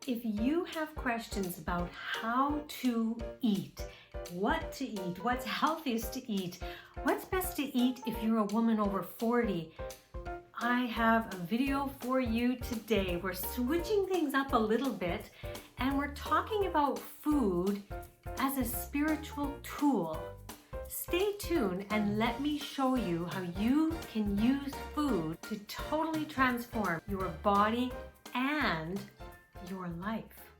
If you have questions about how to eat, what to eat, what's healthiest to eat, what's best to eat if you're a woman over 40, I have a video for you today. We're switching things up a little bit and we're talking about food as a spiritual tool. Stay tuned and let me show you how you can use food to totally transform your body and your life.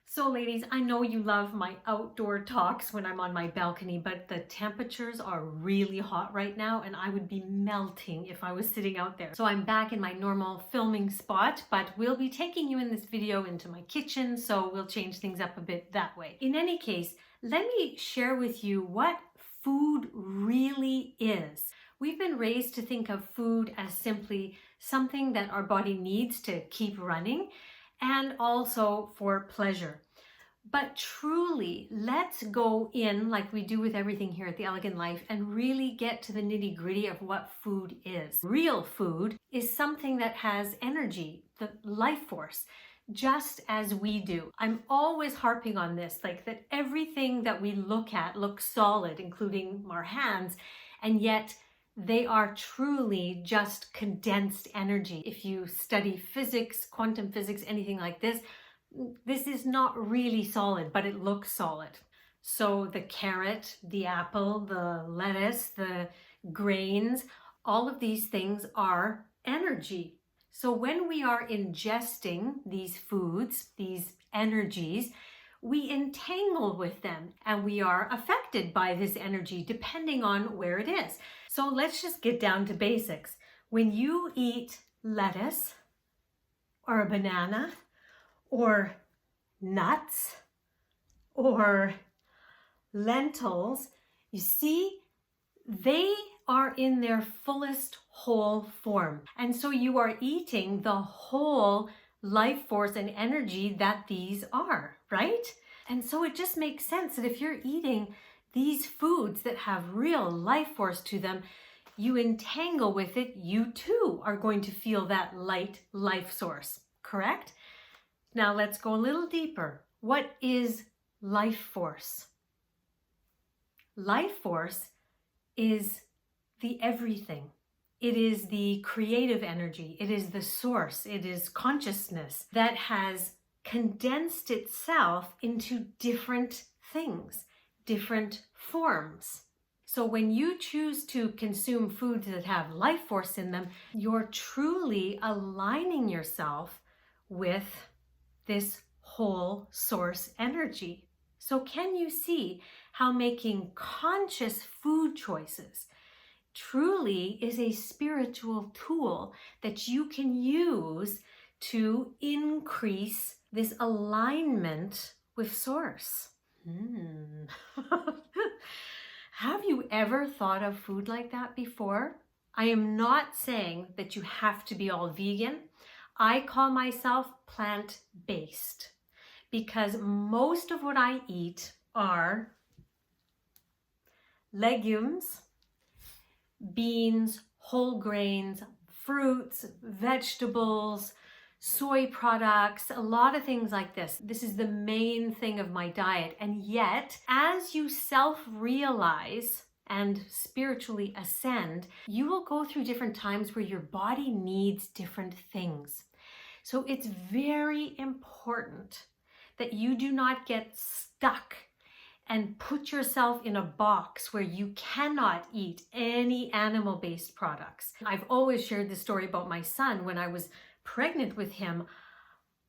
So ladies, I know you love my outdoor talks when I'm on my balcony, but the temperatures are really hot right now and I would be melting if I was sitting out there. So I'm back in my normal filming spot, but we'll be taking you in this video into my kitchen, so we'll change things up a bit that way. In any case, let me share with you what food really is. We've been raised to think of food as simply something that our body needs to keep running, and also for pleasure. But truly, let's go in like we do with everything here at The Elegant Life and really get to the nitty-gritty of what food is. Real food is something that has energy, the life force, just as we do. I'm always harping on this, like that everything that we look at looks solid, including our hands, and yet they are truly just condensed energy. If you study physics, quantum physics, anything like this, this is not really solid, but it looks solid. So the carrot, the apple, the lettuce, the grains, all of these things are energy. So when we are ingesting these foods, these energies, we entangle with them and we are affected by this energy depending on where it is. So let's just get down to basics. When you eat lettuce or a banana or nuts or lentils, you see, they are in their fullest whole form. And so you are eating the whole life force and energy that these are, right? And so it just makes sense that if you're eating these foods that have real life force to them, you entangle with it, you too are going to feel that light life source, correct? Now let's go a little deeper. What is life force? Life force is the everything. It is the creative energy. It is the source. It is consciousness that has condensed itself into different things, different forms. So when you choose to consume foods that have life force in them, you're truly aligning yourself with this whole source energy. So can you see how making conscious food choices truly is a spiritual tool that you can use to increase this alignment with source? Have you ever thought of food like that before? I am not saying that you have to be all vegan. I call myself plant-based because most of what I eat are legumes, beans, whole grains, fruits, vegetables, soy products, a lot of things like this. This is the main thing of my diet. And yet, as you self-realize and spiritually ascend, you will go through different times where your body needs different things. So it's very important that you do not get stuck and put yourself in a box where you cannot eat any animal-based products. I've always shared this story about my son. When I was pregnant with him,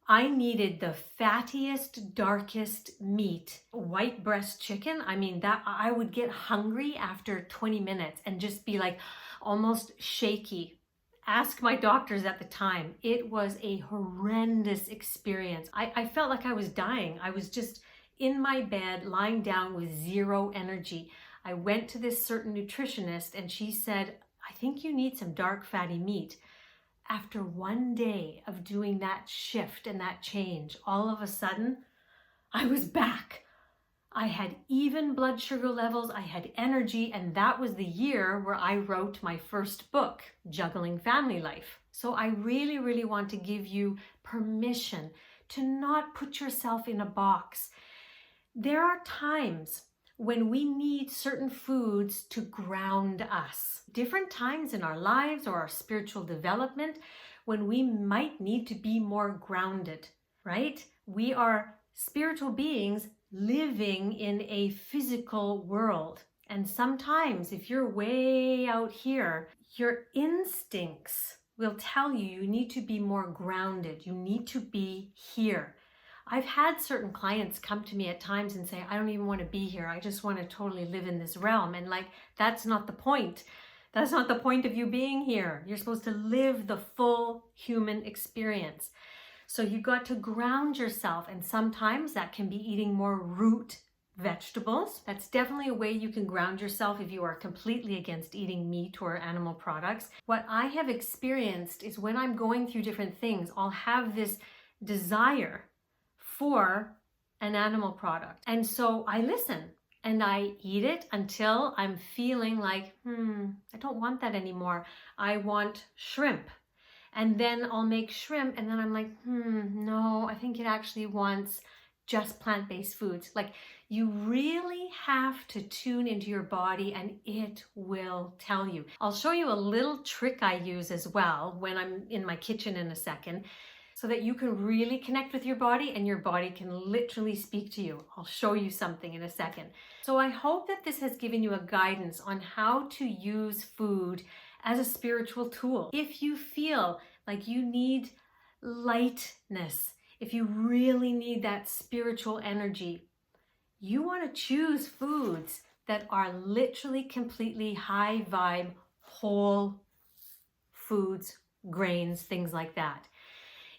I needed the fattiest, darkest meat, white breast chicken. I mean, that I would get hungry after 20 minutes and just be like almost shaky. Ask my doctors at the time. It was a horrendous experience. I felt like I was dying. I was just in my bed, lying down with zero energy. I went to this certain nutritionist and she said, I think you need some dark fatty meat. After one day of doing that shift and that change, all of a sudden, I was back. I had even blood sugar levels, I had energy, and that was the year where I wrote my first book, Juggling Family Life. So I really, really want to give you permission to not put yourself in a box. There are times when we need certain foods to ground us. Different times in our lives or our spiritual development when we might need to be more grounded, right? We are spiritual beings living in a physical world. And sometimes if you're way out here, your instincts will tell you you need to be more grounded. You need to be here. I've had certain clients come to me at times and say, I don't even want to be here. I just want to totally live in this realm. And like, that's not the point. That's not the point of you being here. You're supposed to live the full human experience. So you got to ground yourself. And sometimes that can be eating more root vegetables. That's definitely a way you can ground yourself if you are completely against eating meat or animal products. What I have experienced is when I'm going through different things, I'll have this desire for an animal product. And so I listen and I eat it until I'm feeling like, I don't want that anymore. I want shrimp. And then I'll make shrimp and then I'm like, no, I think it actually wants just plant-based foods. Like, you really have to tune into your body and it will tell you. I'll show you a little trick I use as well when I'm in my kitchen in a second, so that you can really connect with your body and your body can literally speak to you. I'll show you something in a second. So I hope that this has given you a guidance on how to use food as a spiritual tool. If you feel like you need lightness, if you really need that spiritual energy, you want to choose foods that are literally completely high vibe, whole foods, grains, things like that.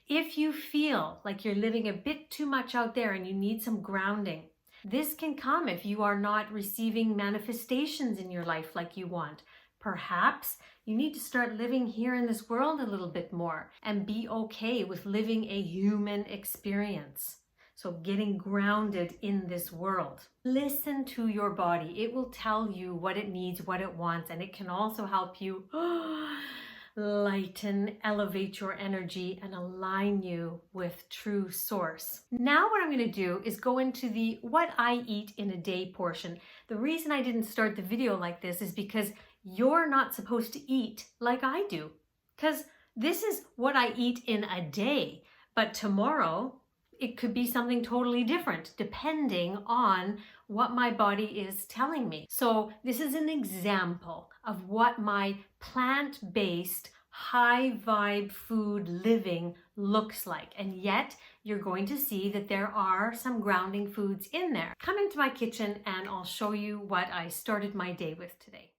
If you feel like you're living a bit too much out there and you need some grounding, this can come if you are not receiving manifestations in your life like you want. Perhaps you need to start living here in this world a little bit more and be okay with living a human experience. So getting grounded in this world. Listen to your body. It will tell you what it needs, what it wants, and it can also help you lighten, elevate your energy, and align you with true source. Now what I'm going to do is go into the what I eat in a day portion. The reason I didn't start the video like this is because you're not supposed to eat like I do. Because this is what I eat in a day. But tomorrow, it could be something totally different depending on what my body is telling me. So this is an example of what my plant-based, high vibe food living looks like. And yet you're going to see that there are some grounding foods in there. Come into my kitchen and I'll show you what I started my day with today.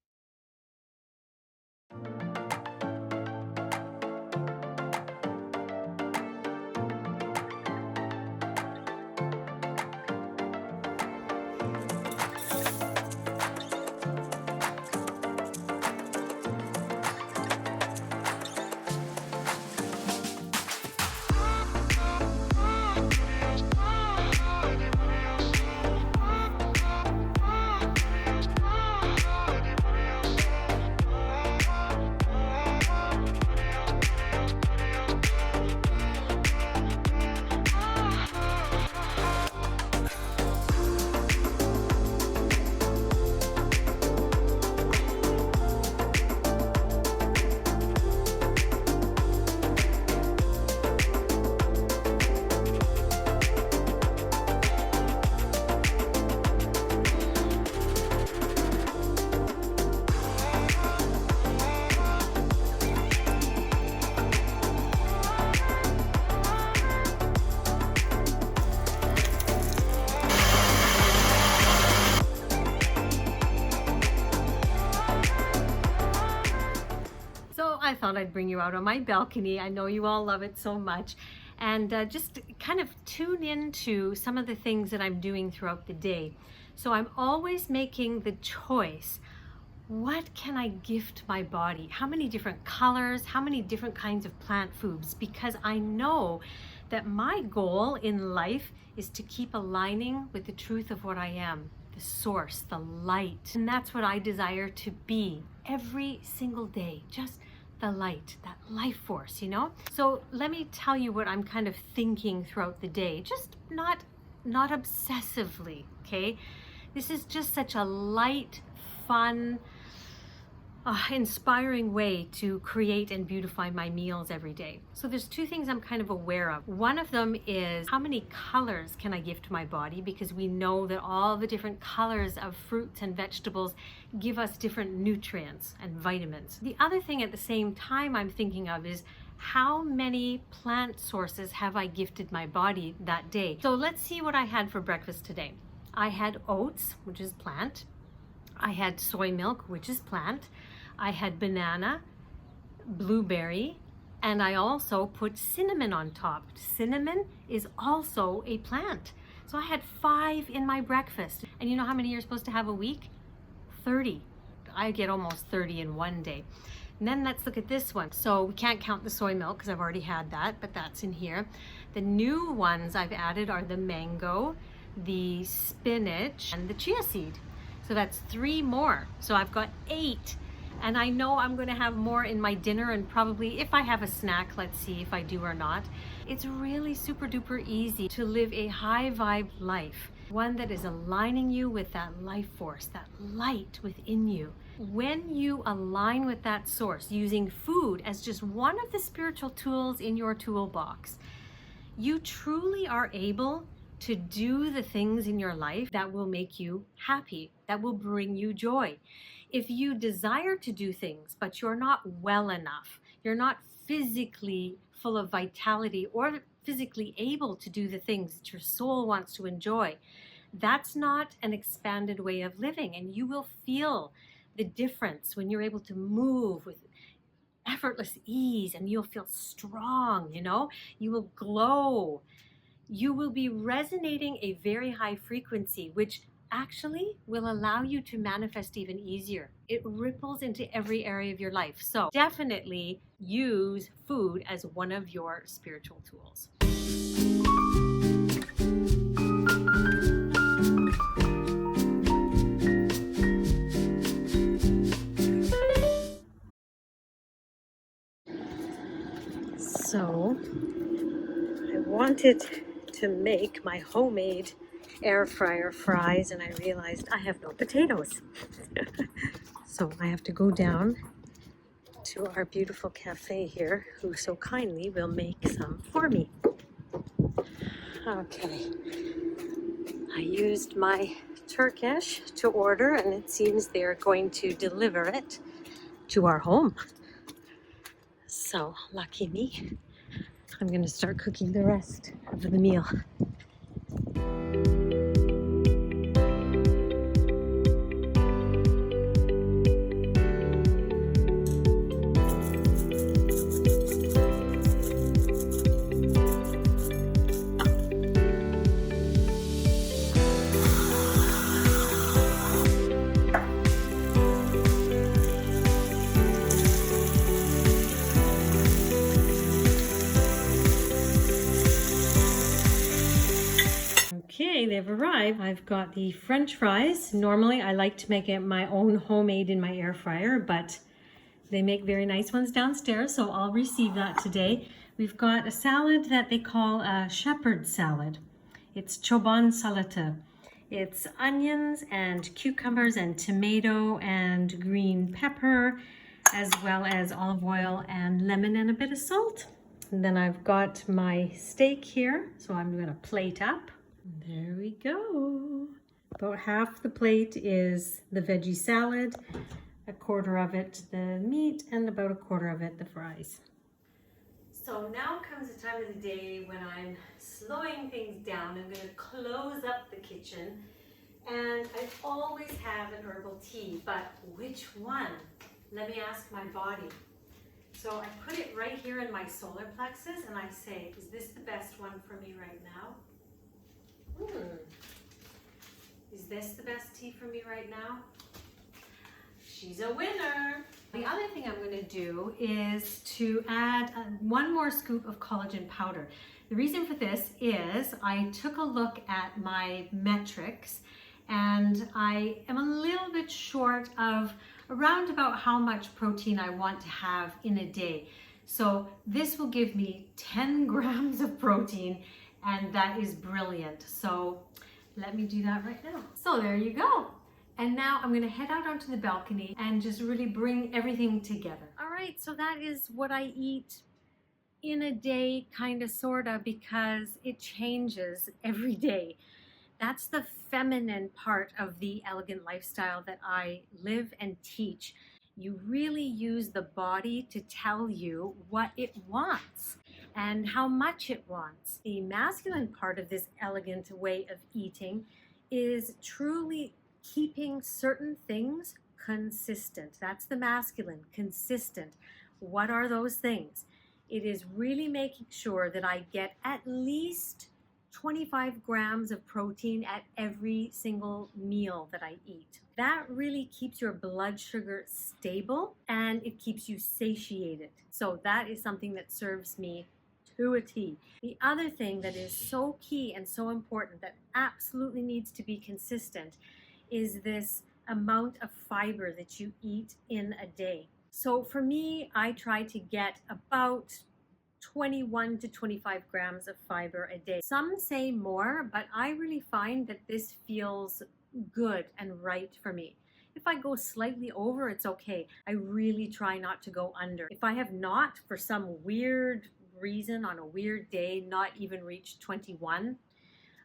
I thought I'd bring you out on my balcony. I know you all love it so much. And just kind of tune into some of the things that I'm doing throughout the day. So I'm always making the choice, what can I gift my body? How many different colors, how many different kinds of plant foods? Because I know that my goal in life is to keep aligning with the truth of what I am, the source, the light. And that's what I desire to be every single day. Just a light, that life force, you know? So let me tell you what I'm kind of thinking throughout the day, just not obsessively, okay? This is just such a light, fun, inspiring way to create and beautify my meals every day. So there's two things I'm kind of aware of. One of them is how many colors can I give to my body, because we know that all the different colors of fruits and vegetables give us different nutrients and vitamins. The other thing at the same time I'm thinking of is how many plant sources have I gifted my body that day. So let's see what I had for breakfast today. I had oats, which is plant. I had soy milk, which is plant. I had banana, blueberry, and I also put cinnamon on top. Cinnamon is also a plant. So I had 5 in my breakfast. And you know how many you're supposed to have a week? 30. I get almost 30 in one day. And then let's look at this one. So we can't count the soy milk because I've already had that, but that's in here. The new ones I've added are the mango, the spinach, and the chia seed. So that's 3 more. So I've got 8. And I know I'm going to have more in my dinner, and probably if I have a snack, let's see if I do or not. It's really super duper easy to live a high vibe life, one that is aligning you with that life force, that light within you. When you align with that source, using food as just one of the spiritual tools in your toolbox, you truly are able to do the things in your life that will make you happy, that will bring you joy. If you desire to do things, but you're not well enough, you're not physically full of vitality or physically able to do the things that your soul wants to enjoy, that's not an expanded way of living. And you will feel the difference when you're able to move with effortless ease, and you'll feel strong, you know, you will glow. You will be resonating a very high frequency, which actually will allow you to manifest even easier. It ripples into every area of your life. So definitely use food as one of your spiritual tools. So I wanted to make my homemade air fryer fries, and I realized I have no potatoes. So I have to go down to our beautiful cafe here, who so kindly will make some for me. Okay, I used my Turkish to order, and it seems they're going to deliver it to our home. So lucky me. I'm going to start cooking the rest of the meal. Okay, they've arrived. I've got the French fries. Normally I like to make it my own homemade in my air fryer, but they make very nice ones downstairs, so I'll receive that today. We've got a salad that they call a shepherd salad. It's çoban salata. It's onions and cucumbers and tomato and green pepper, as well as olive oil and lemon and a bit of salt. And then I've got my steak here, so I'm going to plate up. There we go. About half the plate is the veggie salad, a quarter of it the meat, and about a quarter of it the fries. So now comes the time of the day when I'm slowing things down. I'm going to close up the kitchen, and I always have an herbal tea, but which one? Let me ask my body. So I put it right here in my solar plexus, and I say, is this the best one for me right now? Is this the best tea for me right now? She's a winner. The other thing I'm going to do is to add 1 more scoop of collagen powder. The reason for this is I took a look at my metrics, and I am a little bit short of around about how much protein I want to have in a day. So this will give me 10 grams of protein, and that is brilliant. So let me do that right now. So there you go. And now I'm gonna head out onto the balcony and just really bring everything together. All right, so that is what I eat in a day, kind of, sort of, because it changes every day. That's the feminine part of the elegant lifestyle that I live and teach. You really use the body to tell you what it wants and how much it wants. The masculine part of this elegant way of eating is truly keeping certain things consistent. That's the masculine, consistent. What are those things? It is really making sure that I get at least 25 grams of protein at every single meal that I eat. That really keeps your blood sugar stable and it keeps you satiated. So that is something that serves me to a T. The other thing that is so key and so important that absolutely needs to be consistent is this amount of fiber that you eat in a day. So for me, I try to get about 21 to 25 grams of fiber a day. Some say more, but I really find that this feels good and right for me. If I go slightly over, it's okay. I really try not to go under. If I have not, for some weird reason, on a weird day, not even reached 21,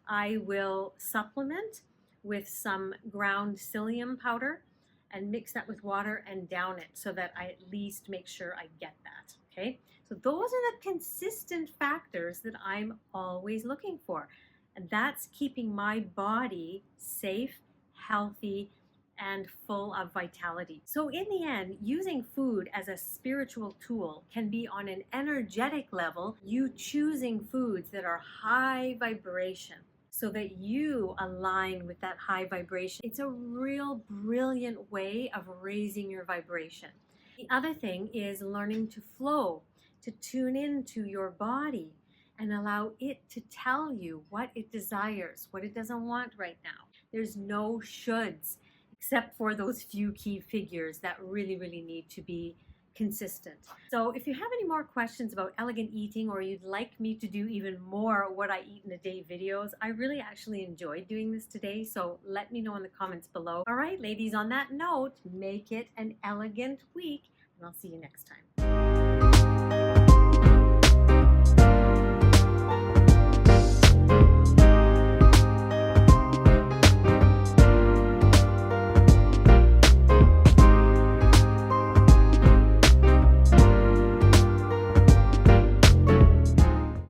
I will supplement with some ground psyllium powder and mix that with water and down it so that I at least make sure I get that, okay? So those are the consistent factors that I'm always looking for. And that's keeping my body safe, healthy, and full of vitality. So in the end, using food as a spiritual tool can be on an energetic level, you choosing foods that are high vibration so that you align with that high vibration. It's a real brilliant way of raising your vibration. The other thing is learning to flow, to tune into your body and allow it to tell you what it desires, what it doesn't want right now. There's no shoulds, except for those few key figures that really, really need to be consistent. So if you have any more questions about elegant eating, or you'd like me to do even more what I eat in a day videos, I really actually enjoyed doing this today, so let me know in the comments below. All right, ladies, on that note, make it an elegant week, and I'll see you next time.